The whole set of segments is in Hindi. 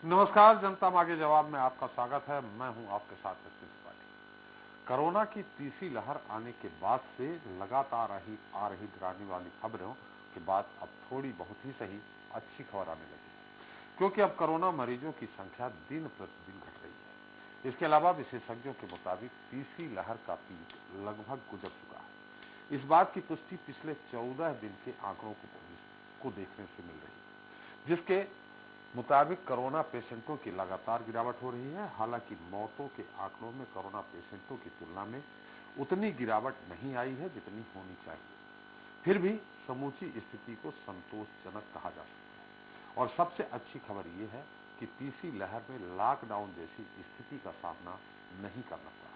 नमस्कार, जनता मांगे जवाब में आपका स्वागत है। मैं हूं आपके साथ सचिन त्रिपाठी। कोरोना की तीसरी लहर आने के बाद से लगातार आ रही डराने वाली खबरों के बाद अब थोड़ी बहुत ही सही अच्छी खबर आने लगी, क्योंकि अब कोरोना मरीजों की संख्या दिन प्रतिदिन घट रही है। इसके अलावा विशेषज्ञों के मुताबिक तीसरी लहर का पीक लगभग गुजर चुका है। इस बात की पुष्टि पिछले 14 दिन के आंकड़ों को देखने से मिल रही है, जिसके मुताबिक कोरोना पेशेंटों की लगातार गिरावट हो रही है। हालांकि मौतों के आंकड़ों में कोरोना पेशेंटों की तुलना में उतनी गिरावट नहीं आई है जितनी होनी चाहिए। फिर भी समूची स्थिति को संतोषजनक कहा जा सकता है। और सबसे अच्छी खबर यह है कि तीसरी लहर में लॉकडाउन जैसी स्थिति का सामना नहीं करना पड़ा।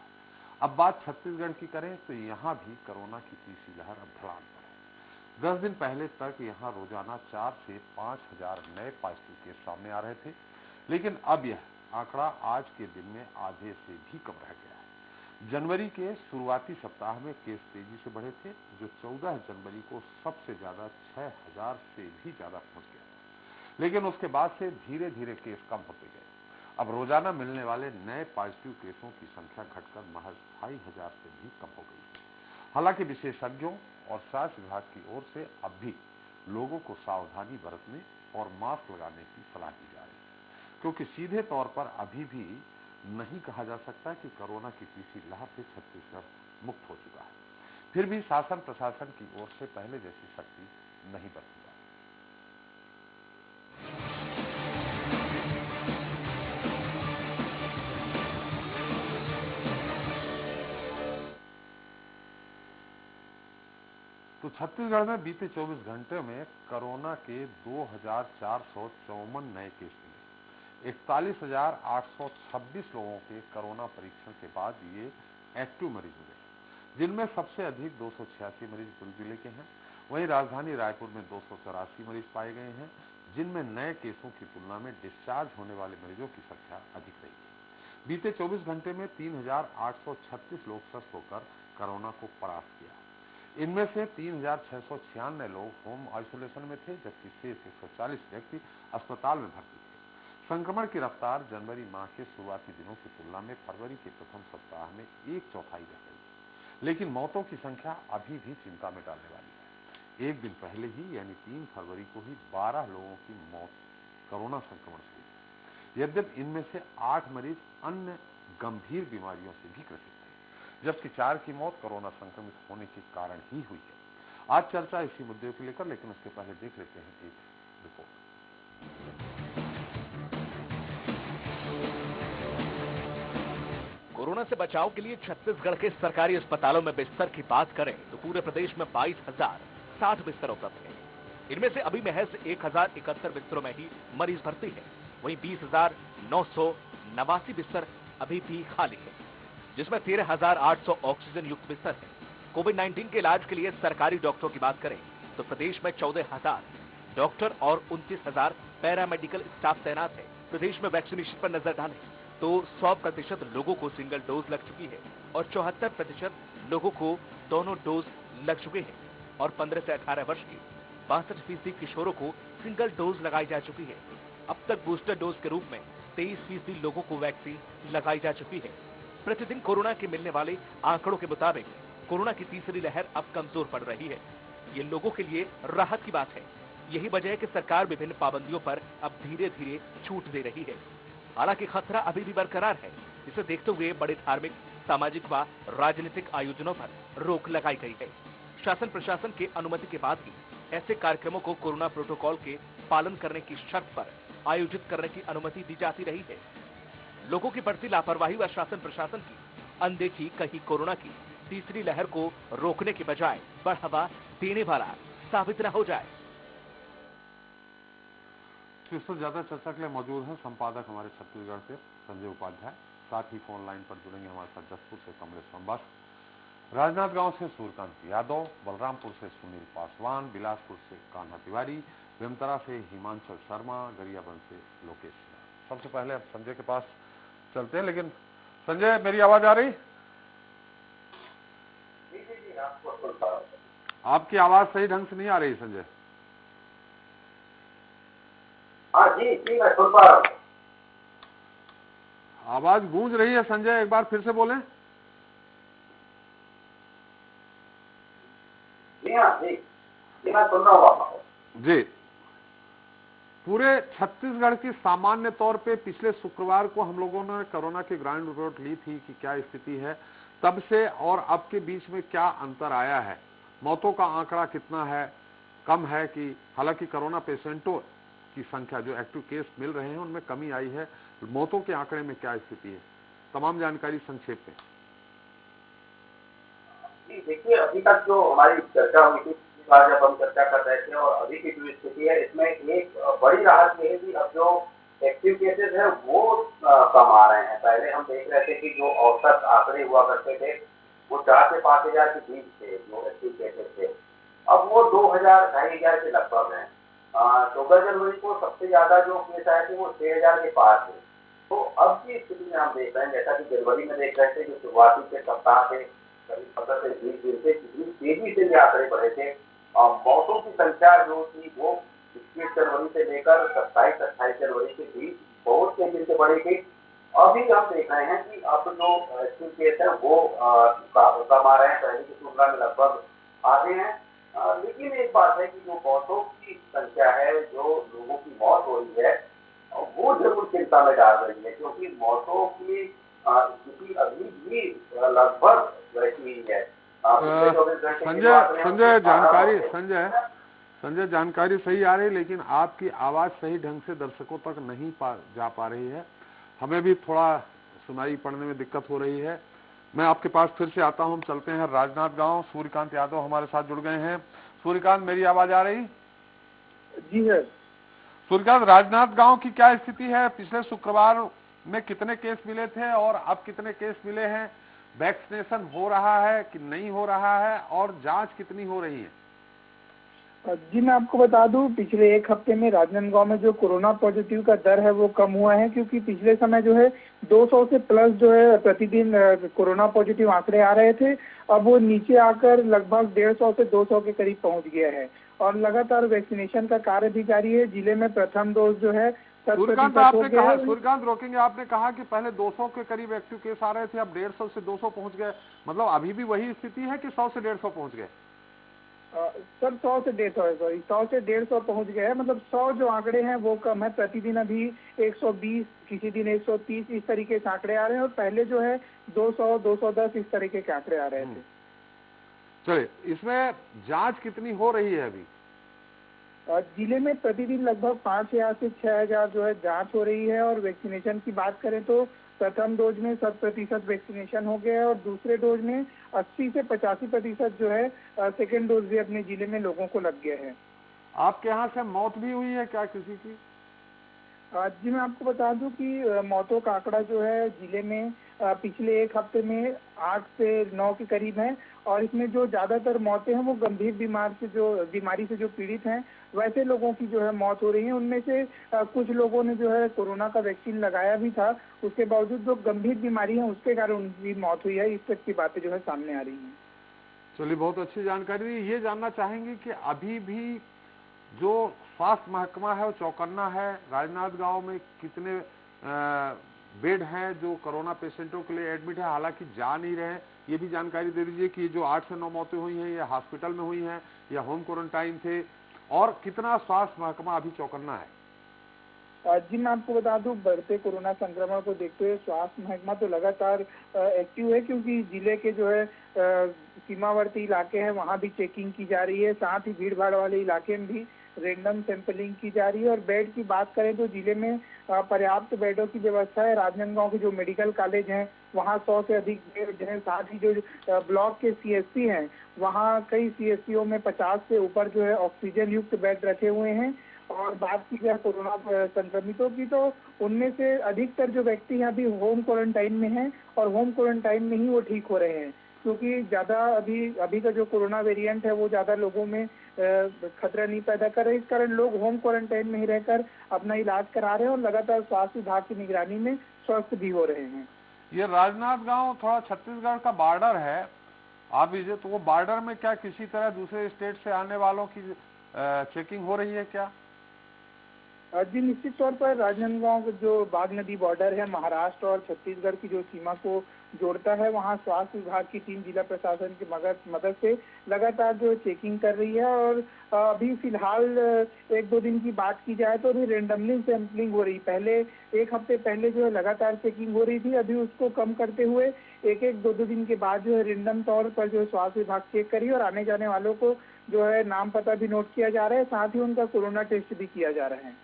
अब बात छत्तीसगढ़ की करें तो यहां भी कोरोना की तीसरी लहर अब ढलान पर है। 10 दिन पहले तक यहां रोजाना 4 से 5 हजार नए पॉजिटिव केस सामने आ रहे थे, लेकिन अब यह आंकड़ा आज के दिन में आधे से भी कम रह गया है। जनवरी के शुरुआती सप्ताह में केस तेजी से बढ़े थे, जो 14 जनवरी को सबसे ज्यादा 6,000 से भी ज्यादा पहुंच गया था। लेकिन उसके बाद से धीरे धीरे केस कम होते गए। अब रोजाना मिलने वाले नए पॉजिटिव केसों की संख्या घटकर महज 2,500 से भी कम हो गई है। हालांकि विशेषज्ञों और स्वास्थ्य विभाग की ओर से अब भी लोगों को सावधानी बरतने और मास्क लगाने की सलाह दी जा रही है, क्योंकि सीधे तौर पर अभी भी नहीं कहा जा सकता कि कोरोना की तीसरी लहर से छत्तीसगढ़ मुक्त हो चुका है। फिर भी शासन प्रशासन की ओर से पहले जैसी सख्ती नहीं बरती जा रही। तो छत्तीसगढ़ में बीते 24 घंटे में कोरोना के 2,454 नए केस मिले। 41,826 लोगों के कोरोना परीक्षण के बाद ये एक्टिव मरीज मिले, जिनमें सबसे अधिक 286 मरीज दुर्ग जिले के हैं। वहीं राजधानी रायपुर में 284 मरीज पाए गए हैं, जिनमें नए केसों की तुलना में डिस्चार्ज होने वाले मरीजों की संख्या अधिक रही है। बीते 24 घंटे में 3,836 लोग स्वस्थ होकर कोरोना को परास्त किया। इनमें से 3,696 लोग होम आइसोलेशन में थे, जबकि शेष 140 व्यक्ति अस्पताल में भर्ती थे। संक्रमण की रफ्तार जनवरी माह के शुरुआती दिनों की तुलना में फरवरी के प्रथम सप्ताह में 1/4 रह गई, लेकिन मौतों की संख्या अभी भी चिंता में डालने वाली है। एक दिन पहले ही यानी 3 फरवरी को ही 12 लोगों की मौत कोरोना संक्रमण से हुई थी, यद्यपि इनमें से 8 मरीज अन्य गंभीर बीमारियों से भी ग्रसित थे, जबकि 4 की मौत कोरोना संक्रमित होने के कारण ही हुई है। आज चर्चा इसी मुद्दे को लेकर, लेकिन उसके पहले देख लेते हैं एक रिपोर्ट। कोरोना से बचाव के लिए छत्तीसगढ़ के सरकारी अस्पतालों में बिस्तर की बात करें तो पूरे प्रदेश में 22,060 बिस्तर उपलब्ध हैं। इनमें से अभी महज 1,071 बिस्तरों में ही मरीज भर्ती है। वहीं 20,989 बिस्तर अभी भी खाली है, जिसमें 13,800 ऑक्सीजन युक्त बिस्तर है। कोविड-19 के इलाज के लिए सरकारी डॉक्टरों की बात करें तो प्रदेश में 14,000 डॉक्टर और 29,000 पैरामेडिकल स्टाफ तैनात है। प्रदेश में वैक्सीनेशन पर नजर डालें तो 100% लोगों को सिंगल डोज लग चुकी है और 74% लोगों को दोनों डोज लग चुके हैं और 15 से 18 वर्ष के 62% किशोरों को सिंगल डोज लगाई जा चुकी है। अब तक बूस्टर डोज के रूप में 23% लोगों को वैक्सीन लगाई जा चुकी है। प्रतिदिन कोरोना के मिलने वाले आंकड़ों के मुताबिक कोरोना की तीसरी लहर अब कमजोर पड़ रही है। ये लोगों के लिए राहत की बात है। यही वजह है कि सरकार विभिन्न पाबंदियों पर अब धीरे धीरे छूट दे रही है। हालांकि खतरा अभी भी बरकरार है। इसे देखते हुए बड़े धार्मिक, सामाजिक व राजनीतिक आयोजनों पर रोक लगाई गई है। शासन प्रशासन की अनुमति के बाद ही ऐसे कार्यक्रमों को कोरोना प्रोटोकॉल के पालन करने की शर्त पर आयोजित करने की अनुमति दी जाती रही है। लोगों की बढ़ती लापरवाही व शासन प्रशासन की अनदेखी कहीं कोरोना की तीसरी लहर को रोकने के बजाय बढ़ावा देने वाला साबित न हो जाए। इस पर ज्यादा चर्चा के लिए मौजूद हैं संपादक हमारे छत्तीसगढ़ से संजय उपाध्याय। साथ ही फोन लाइन पर जुड़ेंगे हमारे साथ जसपुर से कमलेश संबास, राजनांदगांव से सूर्यकांत यादव, बलरामपुर से सुनील पासवान, बिलासपुर से कान्हा तिवारी, बेमतरा से हिमांशु शर्मा, गरियाबंद से लोकेश। सबसे पहले अब संजय के पास चलते हैं। लेकिन संजय, मेरी आवाज आ रही? आपकी आवाज सही ढंग से नहीं आ रही संजय। हाँ जी, मैं सुन पा रहा हूँ। आवाज गूंज रही है संजय, एक बार फिर से बोलें। जी हाँ जी, मैं सुन रहा हूँ आपको जी। पूरे छत्तीसगढ़ की सामान्य तौर पे पिछले शुक्रवार को हम लोगों ने कोरोना की ग्राउंड रिपोर्ट ली थी कि क्या स्थिति है, तब से और अब के बीच में क्या अंतर आया है, मौतों का आंकड़ा कितना है, कम है कि, हालांकि कोरोना पेशेंटों की संख्या जो एक्टिव केस मिल रहे हैं उनमें कमी आई है, मौतों के आंकड़े में क्या स्थिति है, तमाम जानकारी संक्षेप में। देखिए, अभी तक जो हमारी चर्चा हुई थी, पिछली बार जब हम चर्चा कर रहे थे, और अभी की जो स्थिति है, इसमें एक बड़ी राहत ये है कि अब जो एक्टिव केसेस है वो कम आ रहे हैं। पहले हम देख रहे थे कि जो औसत आंकड़े हुआ करते थे वो 4 से 5,000 के बीच थे जो एक्टिव केसेस थे, अब वो 2,000 2,500 के लगभग हैं। 14 जनवरी को सबसे ज्यादा जो केस आए थे वो 6,000 के पार थे। तो अब की स्थिति में हम देख रहे हैं, जैसा कि जनवरी में देख रहे थे, जो शुरुआती के सप्ताह थे करीब 15 से 20 दिन से कितनी तेजी से ये आंकड़े बढ़े थे। मौतों की संख्या जो थी वो 21 जनवरी से लेकर 27-28 जनवरी के बीच बहुत तेजी से बढ़ी थी। अभी हम देख रहे हैं कि अब जो एक्टिव केस है वो कम आ रहे हैं, पहले की तुलना में लगभग आधे हैं। लेकिन एक बात है कि जो मौतों की संख्या है, जो लोगों की मौत हो रही है, वो जरूर चिंता में डाल रही है, क्योंकि मौतों की स्थिति अभी भी लगभग वैसी ही है। संजय जानकारी सही आ रही, लेकिन आपकी आवाज सही ढंग से दर्शकों तक नहीं जा पा रही है, हमें भी थोड़ा सुनाई पड़ने में दिक्कत हो रही है। मैं आपके पास फिर से आता हूं, हम चलते हैं राजनांदगांव। सूर्यकांत यादव हमारे साथ जुड़ गए हैं। सूर्यकांत, मेरी आवाज आ रही? जी है। सूर्यकांत, राजनांदगांव की क्या स्थिति है? पिछले शुक्रवार में कितने केस मिले थे और अब कितने केस मिले हैं? वैक्सीनेशन हो रहा है कि नहीं हो रहा है, और जांच कितनी हो रही है? जी मैं आपको बता दूं, पिछले एक हफ्ते में राजनांदगांव में जो कोरोना पॉजिटिव का दर है वो कम हुआ है, क्योंकि पिछले समय जो है 200 से प्लस जो है प्रतिदिन कोरोना पॉजिटिव आंकड़े आ रहे थे। अब वो नीचे आकर लगभग 150 से 200 के करीब पहुंच गया है, और लगातार वैक्सीनेशन का कार्य भी जारी है। जिले में प्रथम डोज जो है सूर्यकांत, आपने कहा, सूर्यकांत रोकेंगे, आपने कहा कि पहले 200 के करीब एक्टिव केस आ रहे थे, अब 150 से 200 पहुंच गए, मतलब अभी भी वही स्थिति है कि 100 से 150 पहुंच गए? सर 100 से 150 है, सॉरी 100 से 150 पहुंच गए हैं। मतलब 100 जो आंकड़े हैं वो कम है, प्रतिदिन अभी 120, किसी दिन 130 इस तरीके से आंकड़े आ रहे हैं, और पहले जो है 200, 210 इस तरीके के आंकड़े आ रहे थे। चलिए, इसमें जांच कितनी हो रही है अभी? जिले में प्रतिदिन लगभग 5,000 से 6,000 जो है जांच हो रही है, और वैक्सीनेशन की बात करें तो प्रथम डोज में 100% वैक्सीनेशन हो गया है, और दूसरे डोज में 80 से 85% जो है सेकेंड डोज भी अपने जिले में लोगों को लग गया है। आपके यहाँ से मौत भी हुई है क्या किसी की? जी मैं आपको बता दूं कि मौतों का आंकड़ा जो है जिले में पिछले एक हफ्ते में 8 से 9 के करीब है, और इसमें जो ज्यादातर मौतें हैं वो गंभीर बीमारी से जो पीड़ित हैं वैसे लोगों की जो है मौत हो रही है। उनमें से कुछ लोगों ने जो है कोरोना का वैक्सीन लगाया भी था, उसके बावजूद जो गंभीर बीमारी है उसके कारण उनकी मौत हुई है। इस तक की बातें जो है सामने आ रही है। चलिए, बहुत अच्छी जानकारी दी। ये जानना चाहेंगे कि अभी भी जो स्वास्थ्य महकमा है वो चौकन्ना है। राजनांदगांव में कितने बेड हैं जो कोरोना पेशेंटों के लिए एडमिट है, हालांकि जा नहीं रहे, ये भी जानकारी दे दीजिए कि जो 8 से 9 मौतें हुई हैं ये हॉस्पिटल में हुई हैं या होम क्वारंटाइन थे, और कितना स्वास्थ्य महकमा अभी चौकन्ना है? जी मैं आपको बता दूं, बढ़ते कोरोना संक्रमण को देखते हुए स्वास्थ्य महकमा तो लगातार एक्टिव है, क्योंकि जिले के जो है सीमावर्ती इलाके हैं वहां भी चेकिंग की जा रही है, साथ ही भीड़ भाड़ वाले इलाके में भी रैंडम सैंपलिंग की जा रही है। और बेड की बात करें तो जिले में पर्याप्त बेडों की व्यवस्था है। राजनांदगांव के जो मेडिकल कॉलेज हैं वहाँ 100 से अधिक बेड हैं, साथ ही जो ब्लॉक के CSC हैं वहाँ कई CSCO में 50 से ऊपर जो है ऑक्सीजन युक्त बेड रखे हुए हैं। और बात की जाए कोरोना संक्रमितों की, तो उनमें से अधिकतर जो व्यक्ति हैं अभी होम क्वारंटाइन में हैं, और होम क्वारंटाइन में ही वो ठीक हो रहे हैं, क्योंकि ज्यादा अभी का जो कोरोना वेरिएंट है वो ज्यादा लोगों में खतरा नहीं पैदा कर रहा है। इस कारण लोग होम क्वारंटाइन में ही रहकर अपना इलाज करा रहे हैं, और लगातार स्वास्थ्य विभाग की निगरानी में स्वस्थ भी हो रहे हैं। ये राजनांदगांव थोड़ा छत्तीसगढ़ का बॉर्डर है, आप विजय, तो वो बॉर्डर में क्या किसी तरह दूसरे स्टेट से आने वालों की चेकिंग हो रही है क्या? जी निश्चित तौर पर राजनांदगांव जो बाघ नदी बॉर्डर है महाराष्ट्र और छत्तीसगढ़ की जो सीमा को जोड़ता है, वहां स्वास्थ्य विभाग की टीम जिला प्रशासन की मदद से लगातार जो चेकिंग कर रही है। और अभी फिलहाल एक दो दिन की बात की जाए तो अभी रेंडमली सैंपलिंग हो रही। पहले एक हफ्ते पहले जो है लगातार चेकिंग हो रही थी, अभी उसको कम करते हुए एक एक दो दो दिन के बाद जो है रेंडम तौर पर जो है स्वास्थ्य विभाग चेक करी और आने जाने वालों को जो है नाम पता भी नोट किया जा रहा है, साथ ही उनका कोरोना टेस्ट भी किया जा रहा है।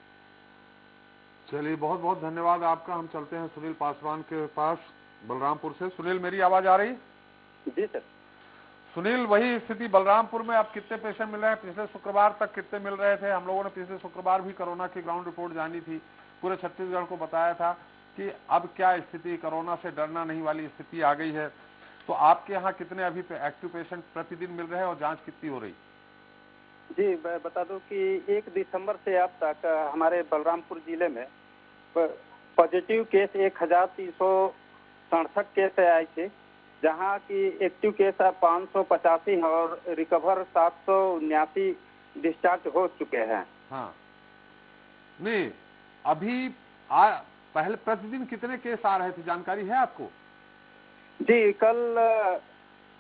चलिए, बहुत बहुत धन्यवाद आपका। हम चलते हैं सुनील पासवान के पास बलरामपुर से। सुनील, मेरी आवाज आ रही? जी सर। सुनील, वही स्थिति बलरामपुर में अब कितने पेशेंट मिल रहे हैं? पिछले शुक्रवार तक कितने मिल रहे थे? हम लोगों ने पिछले शुक्रवार भी कोरोना की ग्राउंड रिपोर्ट जानी थी, पूरे छत्तीसगढ़ को बताया था कि अब क्या स्थिति, कोरोना से डरना नहीं वाली स्थिति आ गई है। तो आपके यहाँ कितने अभी एक्टिव पेशेंट प्रतिदिन मिल रहे हैं और जांच कितनी हो रही? जी, मैं बता दूं कि 1 दिसंबर से अब तक हमारे बलरामपुर जिले में पॉजिटिव केस 1367 केस आए थे, जहां की एक्टिव केस 585 है और रिकवर 779 डिस्चार्ज हो चुके हैं। हाँ, नहीं अभी पहले प्रतिदिन कितने केस आ रहे थे, जानकारी है आपको? जी, कल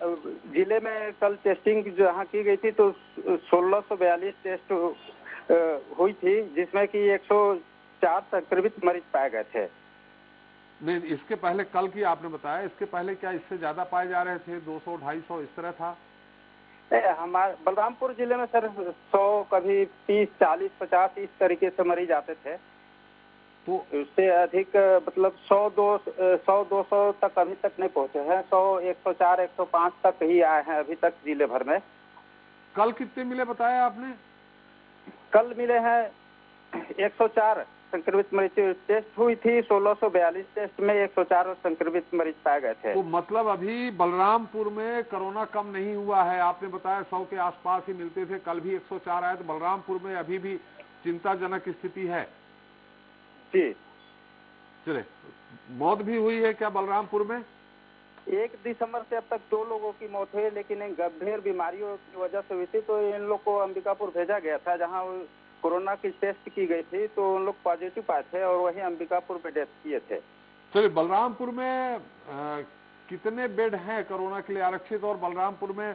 जिले में कल टेस्टिंग जहाँ की गई थी तो 1642 टेस्ट हुई थी, जिसमें कि 104 संक्रमित मरीज पाए गए थे। नहीं, इसके पहले कल की आपने बताया, इसके पहले क्या इससे ज्यादा पाए जा रहे थे? 200, 250 इस तरह था? हमारे बलरामपुर जिले में सर 100, कभी 30, 40, 50 इस तरीके से मरीज आते थे। तो उससे अधिक मतलब 100-200 तक अभी तक नहीं पहुंचे हैं। 100, 104, 105 तक ही आए हैं अभी तक जिले भर में। कल कितने मिले बताया आपने? कल मिले हैं 104 संक्रमित मरीज। टेस्ट हुई थी 1642 टेस्ट में 104 संक्रमित मरीज पाए गए थे। तो मतलब अभी बलरामपुर में कोरोना कम नहीं हुआ है। आपने बताया 100 के आसपास ही मिलते थे, कल भी 104 आए, तो बलरामपुर में अभी भी चिंताजनक स्थिति है। जी, चले, मौत भी हुई है क्या बलरामपुर में? 1 दिसंबर से अब तक 2 लोगों की मौत हुई, लेकिन इन गंभीर बीमारियों की वजह से हुई थी, तो इन लोग को अंबिकापुर भेजा गया था, जहां कोरोना की टेस्ट की गई थी, तो उन लोग पॉजिटिव पाए थे और वहीं अंबिकापुर में डेथ किए थे। चलिए, बलरामपुर में कितने बेड हैं कोरोना के लिए आरक्षित, और बलरामपुर में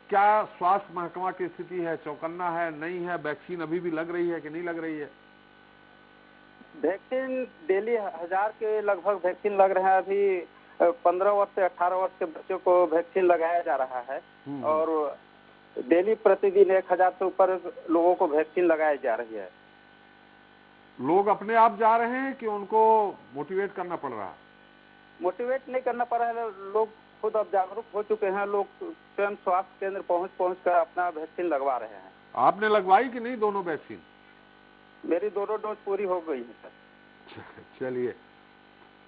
क्या स्वास्थ्य महकमा की स्थिति है? चौकन्ना है, नहीं है? वैक्सीन अभी भी लग रही है कि नहीं लग रही है? वैक्सीन डेली 1000 के लगभग वैक्सीन लग रहे हैं। अभी 15 वर्ष से 18 वर्ष के बच्चों को वैक्सीन लगाया जा रहा है और डेली प्रतिदिन 1000 से ऊपर लोगों को वैक्सीन लगाई जा रही है। लोग अपने आप जा रहे हैं कि उनको मोटिवेट करना पड़ रहा है? मोटिवेट नहीं करना पड़ रहा है, लोग खुद अब जागरूक हो चुके हैं। लोग स्वयं स्वास्थ्य केंद्र पहुंच कर अपना वैक्सीन लगवा रहे हैं। आपने लगवाई कि नहीं दोनों वैक्सीन? मेरी दोनों डोज पूरी हो गई है सर। चलिए,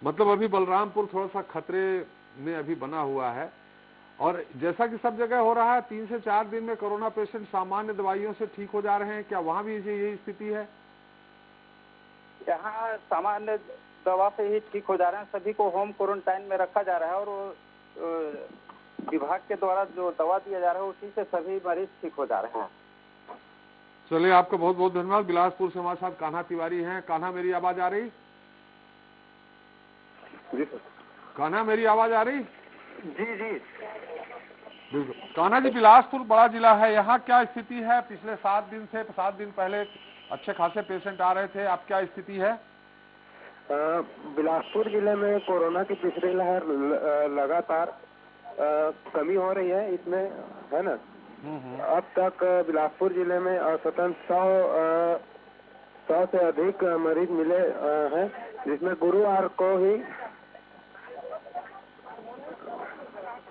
मतलब अभी बलरामपुर थोड़ा सा खतरे में अभी बना हुआ है, और जैसा कि सब जगह हो रहा है 3 से 4 दिन में कोरोना पेशेंट सामान्य दवाइयों से ठीक हो जा रहे हैं। क्या वहां भी यही स्थिति है? यहाँ सामान्य दवा से ही ठीक हो जा रहे हैं। सभी को होम क्वारंटाइन में रखा जा रहा है और विभाग के द्वारा जो दवा दिया जा रहा है उसी से सभी मरीज ठीक हो जा रहे हैं। चलिए, आपका बहुत बहुत धन्यवाद। बिलासपुर से हमारे साथ कान्हा तिवारी हैं। कान्हा, मेरी आवाज आ रही? जी सर। कान्हा, मेरी आवाज आ रही? जी जी बिल्कुल। कान्हा जी, बिलासपुर बड़ा जिला है, यहाँ क्या स्थिति है? पिछले 7 दिन से 7 दिन पहले अच्छे खासे पेशेंट आ रहे थे, अब क्या स्थिति है? बिलासपुर जिले में कोरोना की तीसरी लहर लगातार कमी हो रही है इसमें, है ना। अब तक बिलासपुर जिले में औसतन 100 से अधिक मरीज मिले हैं, जिसमें गुरुवार को ही।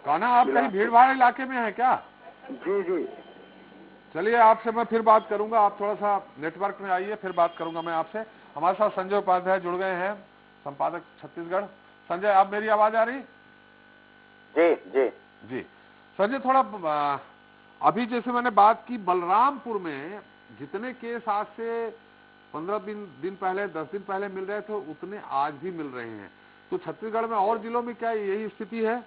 कान्हा, आप कहीं भीड़ भाड़ इलाके में है क्या? जी जी। चलिए, आपसे मैं फिर बात करूंगा, आप थोड़ा सा नेटवर्क में आइए, फिर बात करूंगा मैं आपसे। हमारे साथ संजय उपाध्याय जुड़ गए हैं, संपादक छत्तीसगढ़। संजय, आप मेरी आवाज आ रही? जी जी जी। संजय, थोड़ा अभी जैसे मैंने बात की, बलरामपुर में जितने केस आज से 15 दिन पहले, 10 दिन पहले मिल रहे थे, उतने आज भी मिल रहे हैं। तो छत्तीसगढ़ में और जिलों में क्या यही स्थिति है?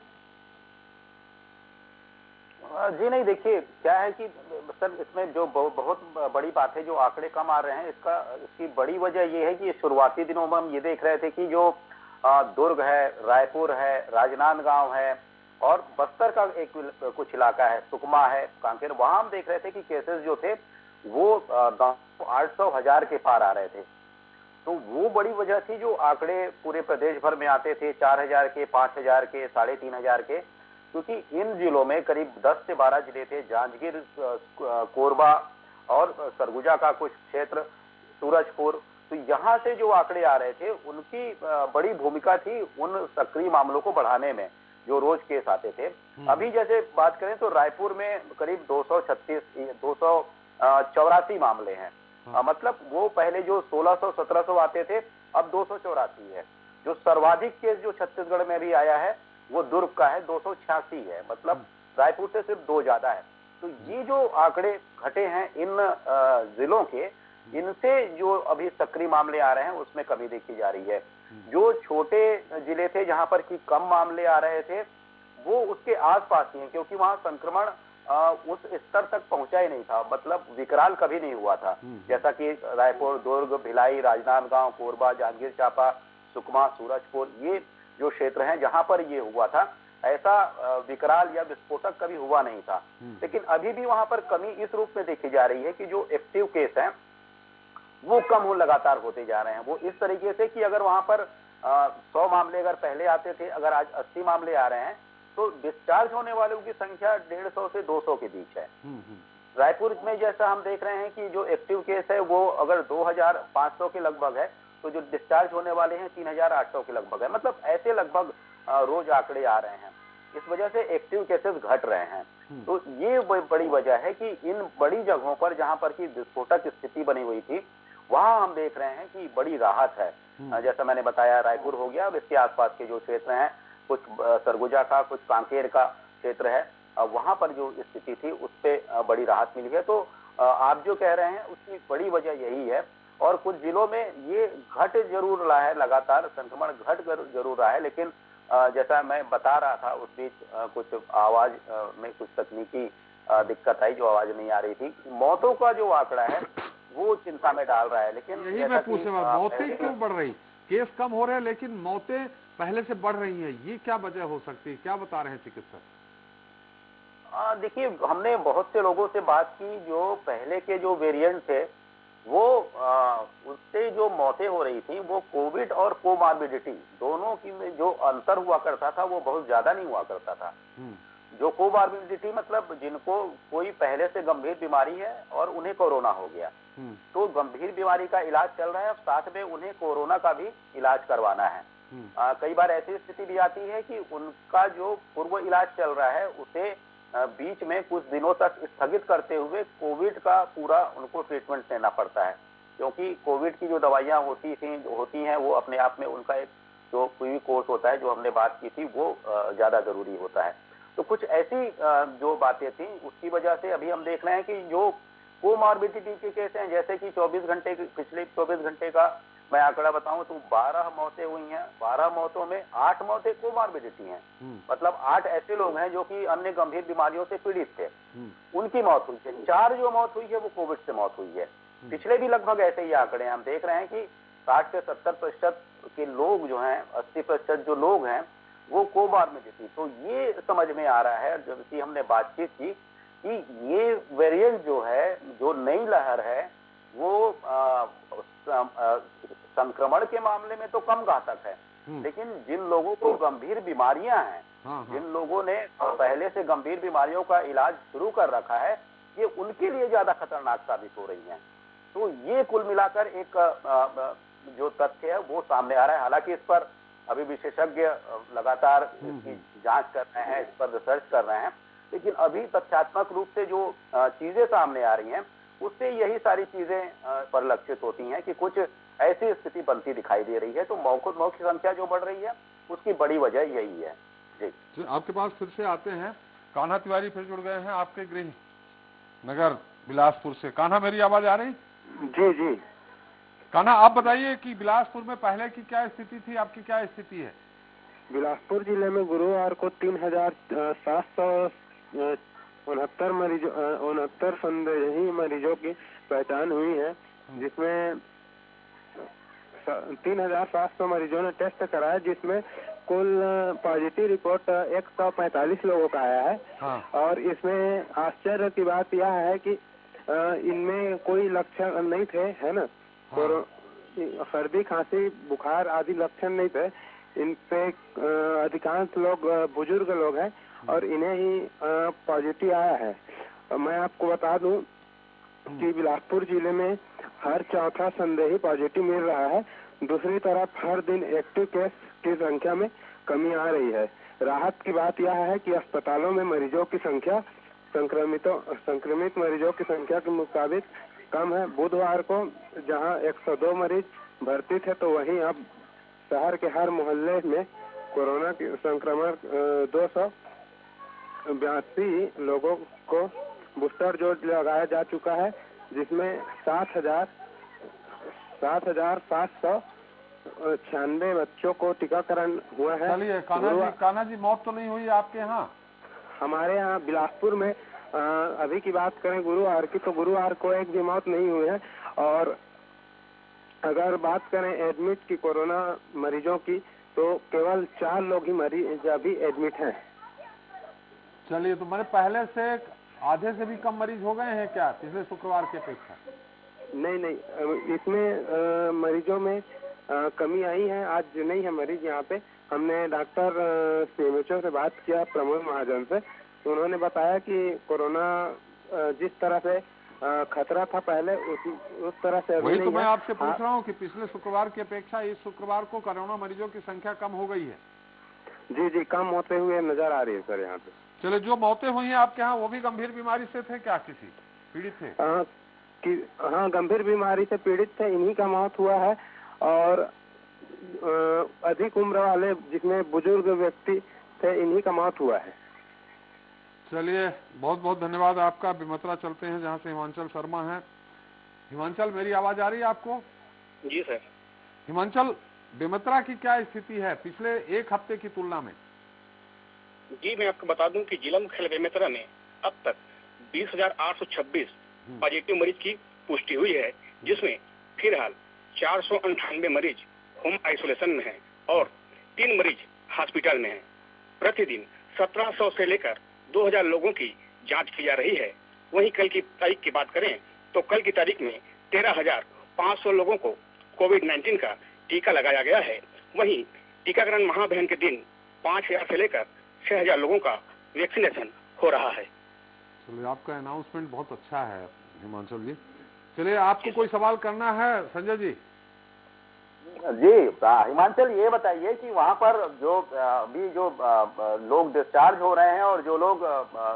जी नहीं, देखिए क्या है कि सर इसमें जो बहुत बड़ी बात है, जो आंकड़े कम आ रहे हैं, इसकी बड़ी वजह ये है कि शुरुआती दिनों में हम ये देख रहे थे कि जो दुर्ग है, रायपुर है, राजनांदगांव है और बस्तर का एक कुछ इलाका है, सुकमा है, कांकेर, वहां हम देख रहे थे कि केसेस जो थे वो 800,000 के पार आ रहे थे। तो वो बड़ी वजह थी, जो आंकड़े पूरे प्रदेश भर में आते थे 4,000 के, 5,000 के, 3,500 के, क्योंकि इन जिलों में करीब 10 से 12 जिले थे, जांजगीर, कोरबा और सरगुजा का कुछ क्षेत्र, सूरजपुर। तो यहाँ से जो आंकड़े आ रहे थे उनकी बड़ी भूमिका थी उन सक्रिय मामलों को बढ़ाने में, जो रोज केस आते थे। अभी जैसे बात करें तो रायपुर में करीब 284 मामले हैं। मतलब वो पहले जो 1600-1700 आते थे, अब 284 है। जो सर्वाधिक केस जो छत्तीसगढ़ में भी आया है वो दुर्ग का है, 286 है। मतलब रायपुर से सिर्फ 2 ज्यादा है। तो ये जो आंकड़े घटे हैं इन जिलों के, इनसे जो अभी सक्रिय मामले आ रहे हैं उसमें कमी देखी जा रही है। जो छोटे जिले थे जहां पर कि कम मामले आ रहे थे, वो उसके आसपास ही हैं, क्योंकि वहां संक्रमण उस स्तर तक पहुंचा ही नहीं था। मतलब विकराल कभी नहीं हुआ था, जैसा कि रायपुर, दुर्ग, भिलाई, राजनांदगांव, कोरबा, जांजगीर चांपा, सुकमा, सूरजपुर, ये जो क्षेत्र हैं जहां पर ये हुआ था, ऐसा विकराल या विस्फोटक कभी हुआ नहीं था। लेकिन अभी भी वहां पर कमी इस रूप में देखी जा रही है कि जो एक्टिव केस हैं वो कम हो लगातार होते जा रहे हैं। वो इस तरीके से कि अगर वहां पर 100 मामले अगर पहले आते थे, अगर आज 80 मामले आ रहे हैं, तो डिस्चार्ज होने वालों की संख्या 150 से 200 के बीच है। रायपुर में जैसा हम देख रहे हैं कि जो एक्टिव केस है वो अगर 2,500 के लगभग है, तो जो डिस्चार्ज होने वाले हैं 3,800 के लगभग है। मतलब ऐसे लगभग रोज आंकड़े आ रहे हैं। इस वजह से एक्टिव केसेस घट रहे हैं। तो ये बड़ी वजह है कि इन बड़ी जगहों पर जहां पर की विस्फोटक स्थिति बनी हुई थी, वहां हम देख रहे हैं कि बड़ी राहत है। जैसा मैंने बताया, रायपुर हो गया, अब इसके आसपास के जो क्षेत्र हैं, कुछ सरगुजा का, कुछ कांकेर का क्षेत्र है, वहां पर जो स्थिति थी उस पर बड़ी राहत मिली है। तो आप जो कह रहे हैं उसकी बड़ी वजह यही है। और कुछ जिलों में ये घट जरूर रहा है, लगातार संक्रमण घट जरूर रहा है, लेकिन जैसा मैं बता रहा था उस बीच कुछ आवाज में कुछ तकनीकी दिक्कत आई, जो आवाज नहीं आ रही थी। मौतों का जो आंकड़ा है वो चिंता में डाल रहा है। लेकिन यही मैं पूछ रहा हूं, मौतें क्यों बढ़ रही? केस कम हो रहे हैं लेकिन मौतें पहले से बढ़ रही हैं, ये क्या वजह हो सकती है? क्या बता रहे हैं चिकित्सक? देखिए, हमने बहुत से लोगों से बात की, जो पहले के जो वेरिएंट थे वो उससे जो मौतें हो रही थी वो कोविड और कोमार्बिडिटी दोनों की में जो अंतर हुआ करता था वो बहुत ज्यादा नहीं हुआ करता था। जो कोमार्बिडिटी मतलब जिनको कोई पहले से गंभीर बीमारी है और उन्हें कोरोना हो गया, तो गंभीर बीमारी का इलाज चल रहा है, अब साथ में उन्हें कोरोना का भी इलाज करवाना है। कई बार ऐसी स्थिति भी आती है कि उनका जो पूर्व इलाज चल रहा है उसे बीच में कुछ दिनों तक स्थगित करते हुए कोविड का पूरा उनको ट्रीटमेंट लेना पड़ता है, क्योंकि कोविड की जो दवाइयां होती हैं वो अपने आप में उनका एक जो कोई कोर्स होता है, जो हमने बात की थी, वो ज्यादा जरूरी होता है। तो कुछ ऐसी जो बातें थी उसकी वजह से अभी हम देख रहे हैं कि जो कोमॉर्बिडिटी के केस हैं, जैसे कि 24 घंटे पिछले 24 घंटे का मैं आंकड़ा बताऊं तो 12 मौतें हुई हैं। 12 मौतों में 8 मौतें कोमॉर्बिडिटी हैं। मतलब 8 ऐसे लोग हैं जो कि अन्य गंभीर बीमारियों से पीड़ित थे, उनकी मौत हुई है। 4 जो मौत हुई है वो कोविड से मौत हुई है। पिछले भी लगभग ऐसे ही आंकड़े हम देख रहे हैं कि 60 से 70% के लोग जो हैं, 80% जो लोग हैं वो कोमॉर्बिडिटी। तो ये समझ में आ रहा है जब कि हमने बातचीत की कि ये वेरिएंट जो है, जो नई लहर है, वो संक्रमण के मामले में तो कम घातक है, लेकिन जिन लोगों को गंभीर बीमारियां हैं, जिन लोगों ने पहले से गंभीर बीमारियों का इलाज शुरू कर रखा है, ये उनके लिए ज्यादा खतरनाक साबित हो रही हैं। तो ये कुल मिलाकर एक जो तथ्य है वो सामने आ रहा है। हालांकि इस पर अभी विशेषज्ञ लगातार इसकी जांच कर रहे हैं, इस पर रिसर्च कर रहे हैं, लेकिन अभी तथ्यात्मक रूप से जो चीजें सामने आ रही हैं उससे यही सारी चीजें परिलक्षित होती हैं कि कुछ ऐसी स्थिति बनती दिखाई दे रही है। तो मौतों की संख्या जो बढ़ रही है उसकी बड़ी वजह यही है। जी, आपके पास फिर से आते हैं कान्हा तिवारी, फिर जुड़ गए हैं आपके गृह नगर बिलासपुर से। कान्हा, मेरी आवाज आ रही? जी जी। कान्हा, आप बताइए कि बिलासपुर में पहले की क्या स्थिति थी, आपकी क्या स्थिति है? बिलासपुर जिले में गुरुवार को 3,700 69 संदेही मरीजों की पहचान हुई है, जिसमें 3700 मरीजों ने टेस्ट कराया, जिसमें कुल पॉजिटिव रिपोर्ट 145 लोगों का आया है। हाँ। और इसमें आश्चर्य की बात यह है कि इनमें कोई लक्षण नहीं थे, है ना। हाँ। और सर्दी खांसी बुखार आदि लक्षण नहीं थे। इन पे अधिकांश लोग बुजुर्ग लोग हैं और इन्हें ही पॉजिटिव आया है। मैं आपको बता दूं कि बिलासपुर जिले में हर चौथा संदेही पॉजिटिव मिल रहा है। दूसरी तरफ हर दिन एक्टिव केस की संख्या में कमी आ रही है। राहत की बात यह है कि अस्पतालों में मरीजों की संख्या संक्रमित मरीजों की संख्या के मुताबिक कम है। बुधवार को जहां 102 मरीज भर्ती थे, तो वहीं अब शहर के हर मोहल्ले में कोरोना के संक्रमण 282 लोगों को बूस्टर डोज लगाया जा चुका है, जिसमें 7,796 बच्चों को टीकाकरण हुआ है। चलिए कान्हा जी मौत तो नहीं हुई आपके यहाँ? हमारे यहाँ बिलासपुर में अभी की बात करें गुरुवार की, तो गुरुवार को एक भी मौत नहीं हुई है। और अगर बात करें एडमिट की कोरोना मरीजों की, तो केवल 4 लोग ही मरीज अभी एडमिट हैं। चलिए, तो मैंने पहले से आधे से भी कम मरीज हो गए हैं क्या पिछले शुक्रवार की अपेक्षा? नहीं, इसमें मरीजों में कमी आई है। आज नहीं है मरीज यहाँ पे। हमने डॉक्टर सीएमएचओ से बात किया, प्रमोद महाजन से, तो उन्होंने बताया कि कोरोना जिस तरह से खतरा था पहले उस तरह से अभी वही नहीं तो मैं है। आपसे पूछ रहा हूँ कि पिछले शुक्रवार की अपेक्षा इस शुक्रवार को कोरोना मरीजों की संख्या कम हो गई है? जी, कम होते हुए नजर आ रही है सर यहाँ पे। चलो, जो मौतें हुई हैं आपके यहाँ वो भी गंभीर बीमारी से थे क्या, किसी पीड़ित थे? हाँ, गंभीर बीमारी से पीड़ित थे, इन्हीं का मौत हुआ है। और अधिक उम्र वाले जिसमें बुजुर्ग व्यक्ति थे, इन्हीं का मौत हुआ है। चलिए, बहुत बहुत धन्यवाद आपका। बेमेतरा चलते हैं जहाँ से हिमांचल शर्मा है। हिमांचल, मेरी आवाज आ रही है आपको? जी सर। हिमांचल, बेमेतरा की क्या स्थिति है पिछले एक हफ्ते की तुलना में? जी, मैं आपको बता दूं कि जिला मुख्यालय बेमेतरा में अब तक 20,826 पॉजिटिव मरीज की पुष्टि हुई है, जिसमें फिलहाल 498 मरीज होम आइसोलेशन में हैं और 3 मरीज हॉस्पिटल में हैं। प्रतिदिन 1700 से लेकर 2000 लोगों की जांच की जा रही है। वहीं कल की तारीख की बात करें तो कल की तारीख में 13,500 लोगों को कोविड-19 का टीका लगाया गया है। वहीं टीकाकरण महाअभियान के दिन 5,000 से लेकर 6,000 लोगों का वैक्सीनेशन हो रहा है। चलिए, आपका अनाउंसमेंट बहुत अच्छा है हिमांचल जी। चलिए, आपको कोई सवाल करना है संजय जी? जी हिमांचल, ये बताइए कि वहाँ पर जो अभी जो लोग डिस्चार्ज हो रहे हैं और जो लोग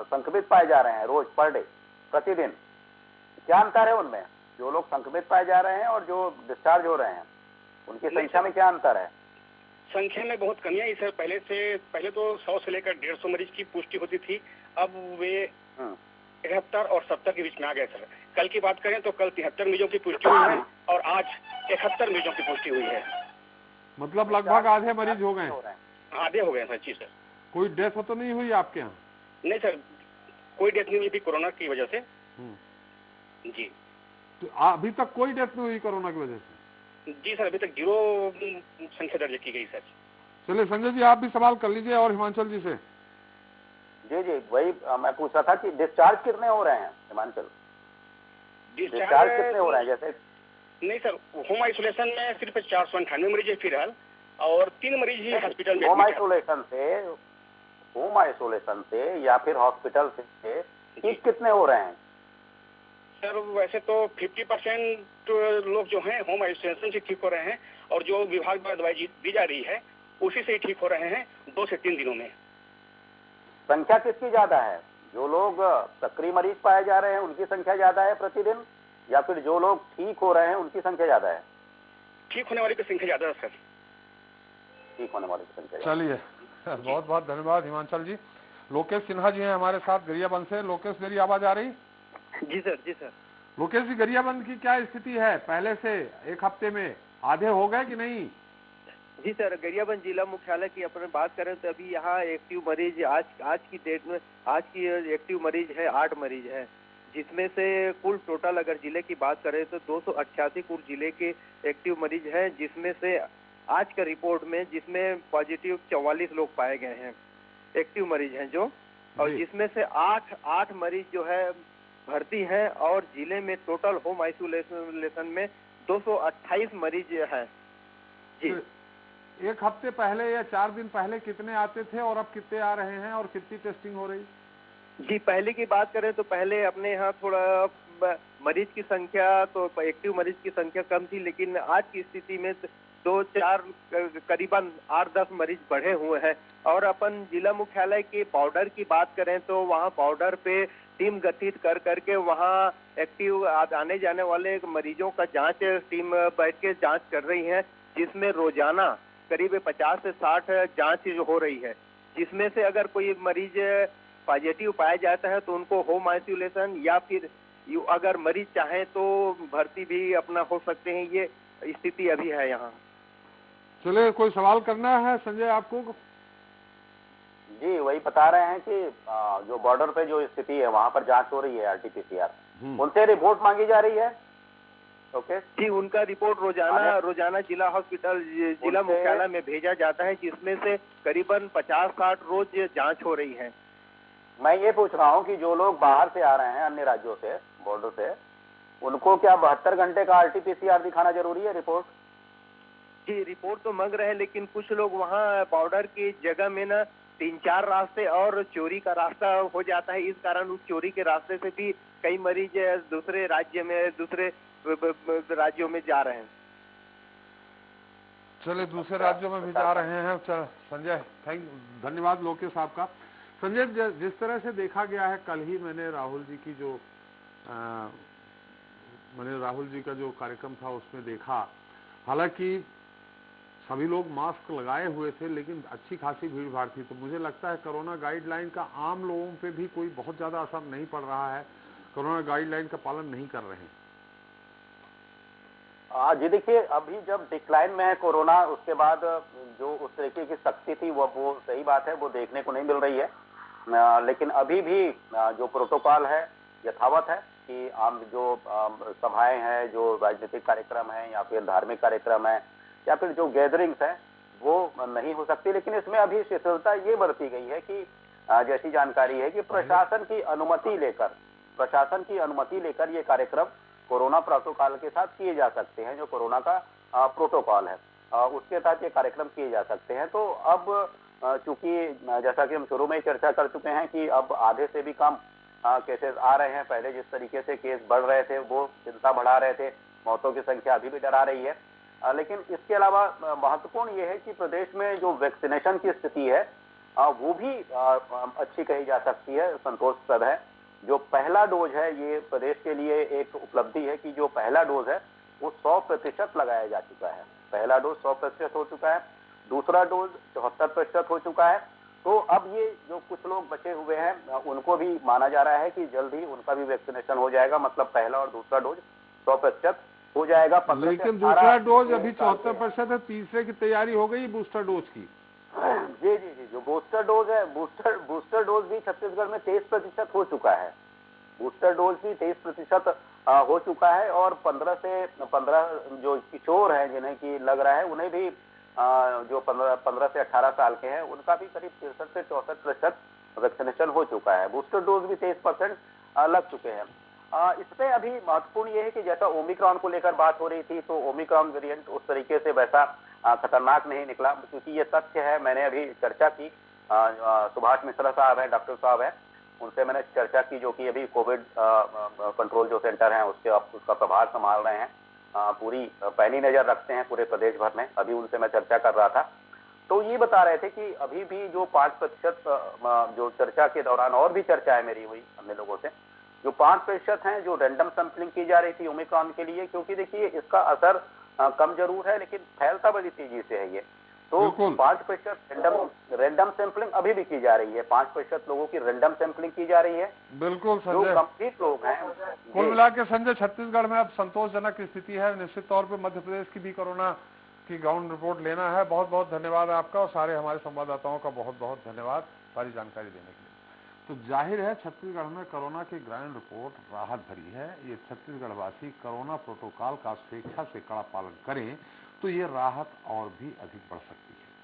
संक्रमित पाए जा रहे हैं रोज पर डे प्रतिदिन, क्या अंतर है उनमें? जो लोग संक्रमित पाए जा रहे हैं और जो डिस्चार्ज हो रहे हैं, उनकी संख्या में क्या अंतर है? संख्या में बहुत कमी आई सर। पहले तो 100 से लेकर 150 मरीज की पुष्टि होती थी, अब वे 71 और 70 के बीच में आ गए सर। कल की बात करें तो कल 73 मरीजों की पुष्टि हुई है और आज 71 मरीजों की पुष्टि हुई है। मतलब लगभग आधे मरीज हो गए? आधे हो गए सर। जी सर। कोई डेथ तो नहीं हुई आपके यहाँ? नहीं सर, कोई डेथ नहीं हुई थी कोरोना की वजह से। जी। तो अभी तक कोई डेथ नहीं हुई कोरोना की वजह से? जी सर, अभी तक 0 संख्या दर्ज की गई सर। चलिए संजय जी, आप भी सवाल कर लीजिए और हिमांचल जी से। जी, वही मैं पूछ रहा था कि डिस्चार्ज कितने हो रहे हैं हिमांचल? डिस्चार्ज कितने हो रहे हैं? जैसे नहीं सर, होम आइसोलेशन में सिर्फ 498 मरीज है फिलहाल और 3 मरीज ही हॉस्पिटल में। होम आइसोलेशन से या फिर हॉस्पिटल से ठीक कितने हो रहे हैं? सर, वैसे तो 50% लोग जो हैं होम आइसोलेशन से ठीक हो रहे हैं और जो विभाग द्वारा दवाई दी जा रही है उसी से ही ठीक हो रहे हैं 2 से 3 दिनों में। संख्या किसकी ज्यादा है? जो लोग सक्रिय मरीज पाए जा रहे हैं उनकी संख्या ज्यादा है प्रतिदिन, या फिर जो लोग ठीक हो रहे हैं उनकी संख्या ज्यादा है? ठीक होने वाली की संख्या ज्यादा है सर। ठीक होने वाली की संख्या। चलिए, बहुत बहुत धन्यवाद हिमांचल जी। लोकेश सिन्हा जी हैं हमारे साथ गरियाबंद से। लोकेश, मेरी आवाज आ रही? जी सर। जी सर। लोकेश जी, गरियाबंद की क्या स्थिति है? पहले से एक हफ्ते में आधे हो गए कि नहीं? जी सर, गरियाबंद जिला मुख्यालय की अपन बात करें तो अभी यहाँ एक्टिव मरीज आज की डेट में आज की एक्टिव मरीज है 8 मरीज है, जिसमें से कुल टोटल अगर जिले की बात करें तो 288 कुल जिले के एक्टिव मरीज हैं, जिसमें से आज का रिपोर्ट में जिसमें पॉजिटिव 44 लोग पाए गए हैं, एक्टिव मरीज हैं जो, और जिसमें से 8 मरीज जो है भर्ती हैं, और जिले में टोटल होम आइसोलेशन में 228 मरीज हैं। जी, एक हफ्ते पहले या 4 दिन पहले कितने आते थे और अब कितने आ रहे हैं और कितनी टेस्टिंग हो रही? जी, पहले की बात करें तो पहले अपने यहाँ थोड़ा मरीज की संख्या तो एक्टिव मरीज की संख्या कम थी, लेकिन आज की स्थिति में 2-4 करीबन 8-10 मरीज बढ़े हुए हैं। और अपन जिला मुख्यालय के बॉर्डर की बात करें तो वहाँ बॉर्डर पे टीम गठित कर करके वहाँ एक्टिव आने जाने वाले मरीजों का जांच टीम बैठ के जांच कर रही है, जिसमें रोजाना करीब 50 से 60 जांच हो रही है, जिसमें से अगर कोई मरीज पॉजिटिव पाया जाता है तो उनको होम आइसोलेशन या फिर अगर मरीज चाहे तो भर्ती भी अपना हो सकते हैं। ये स्थिति अभी है यहाँ। चलिए, कोई सवाल करना है संजय आपको? जी, वही बता रहे हैं कि जो बॉर्डर पे जो स्थिति है वहाँ पर जांच हो रही है आरटीपीसीआर, उनसे रिपोर्ट मांगी जा रही है। ओके जी, उनका रिपोर्ट रोजाना जिला हॉस्पिटल जिला मुख्यालय में भेजा जाता है, जिसमें से करीबन 50-60 रोज जांच हो रही है। मैं ये पूछ रहा हूँ कि जो लोग बाहर से आ रहे हैं अन्य राज्यों से, बॉर्डर से, उनको क्या 72 घंटे का आरटीपीसीआर दिखाना जरूरी है रिपोर्ट? जी, रिपोर्ट तो मांग रहे हैं, लेकिन कुछ लोग वहाँ बॉर्डर की जगह में ना 3-4 रास्ते और चोरी का रास्ता हो जाता है, इस कारण उस चोरी के रास्ते से भी कई मरीज दूसरे राज्यों में जा रहे हैं। चले, दूसरे राज्यों में भी जा रहे हैं। संजय, धन्यवाद लोकेश साहब का। संजय, जिस तरह से देखा गया है, कल ही मैंने राहुल जी का जो कार्यक्रम था उसमें देखा, हालांकि सभी लोग मास्क लगाए हुए थे लेकिन अच्छी खासी भीड़ भाड़ थी, तो मुझे लगता है कोरोना गाइडलाइन का आम लोगों पे भी कोई बहुत ज्यादा असर नहीं पड़ रहा है, कोरोना गाइडलाइन का पालन नहीं कर रहे हैं। जी देखिए, अभी जब डिक्लाइन में है कोरोना, उसके बाद जो उस तरीके की सख्ती थी वो सही बात है, वो देखने को नहीं मिल रही है। लेकिन अभी भी जो प्रोटोकॉल है यथावत है कि आम जो सभाएं हैं, जो राजनीतिक कार्यक्रम है या फिर धार्मिक कार्यक्रम है या फिर जो गैदरिंग्स हैं वो नहीं हो सकती। लेकिन इसमें अभी शिथिलता ये बरती गई है कि जैसी जानकारी है कि प्रशासन की अनुमति लेकर ये कार्यक्रम कोरोना प्रोटोकॉल के साथ किए जा सकते हैं। जो कोरोना का प्रोटोकॉल है उसके तहत ये कार्यक्रम किए जा सकते हैं। तो अब चूंकि जैसा कि हम शुरू में ही चर्चा कर चुके हैं कि अब आधे से भी कम केसेस आ रहे हैं। पहले जिस तरीके से केस बढ़ रहे थे वो चिंता बढ़ा रहे थे, मौतों की संख्या अभी भी डरा रही है। लेकिन इसके अलावा महत्वपूर्ण ये है कि प्रदेश में जो वैक्सीनेशन की स्थिति है वो भी अच्छी कही जा सकती है, संतोषप्रद है। जो पहला डोज है, ये प्रदेश के लिए एक उपलब्धि है कि जो पहला डोज है वो 100% लगाया जा चुका है। पहला डोज 100% हो चुका है, दूसरा डोज 74% हो चुका है। तो अब ये जो कुछ लोग बचे हुए हैं उनको भी माना जा रहा है कि जल्द ही उनका भी वैक्सीनेशन हो जाएगा, मतलब पहला और दूसरा डोज 100% हो जाएगा। लेकिन दूसरा डोज अभी 74% है, तीसरे की तैयारी हो गई बूस्टर डोज की। जी, जो बूस्टर डोज है, बूस्टर डोज भी छत्तीसगढ़ में 23% हो चुका है। बूस्टर डोज भी 23% हो चुका है। और 15 जो किशोर हैं जिन्हें की लग रहा है, उन्हें भी जो 15 से 18 साल के हैं उनका भी करीब 63 से 64% वैक्सीनेशन हो चुका है। बूस्टर डोज भी 23% लग चुके हैं। इसमें अभी महत्वपूर्ण ये है कि जैसा ओमिक्रॉन को लेकर बात हो रही थी, तो ओमिक्रॉन वेरिएंट उस तरीके से वैसा खतरनाक नहीं निकला, क्योंकि ये तथ्य है। मैंने अभी चर्चा की, सुभाष मिश्रा साहब है, डॉक्टर साहब है, उनसे मैंने चर्चा की, जो कि अभी कोविड कंट्रोल जो सेंटर है उसका प्रभार संभाल रहे हैं, पूरी पैनी नजर रखते हैं पूरे प्रदेश भर में। अभी उनसे मैं चर्चा कर रहा था, तो ये बता रहे थे कि अभी भी जो 5% जो चर्चा के दौरान और भी चर्चा है मेरी हुई अन्य लोगों से, जो 5% हैं जो रैंडम सैंपलिंग की जा रही थी ओमिक्रॉन के लिए, क्योंकि देखिए इसका असर कम जरूर है लेकिन फैलता बड़ी तेजी से है ये। तो 5% रैंडम सैंपलिंग अभी भी की जा रही है, 5% लोगों की रैंडम सैंपलिंग की जा रही है। बिल्कुल जो कंप्लीट लोग हैं। कुल मिला के संजय, छत्तीसगढ़ में अब संतोषजनक स्थिति है। निश्चित तौर पर मध्य प्रदेश की भी कोरोना की ग्राउंड रिपोर्ट लेना है। बहुत बहुत धन्यवाद आपका और सारे हमारे संवाददाताओं का बहुत बहुत धन्यवाद सारी जानकारी देने के लिए। तो जाहिर है छत्तीसगढ़ में कोरोना की ग्राउंड रिपोर्ट राहत भरी है। ये छत्तीसगढ़ वासी कोरोना प्रोटोकॉल का स्वेच्छा से कड़ा पालन करें तो ये राहत और भी अधिक बढ़ सकती है।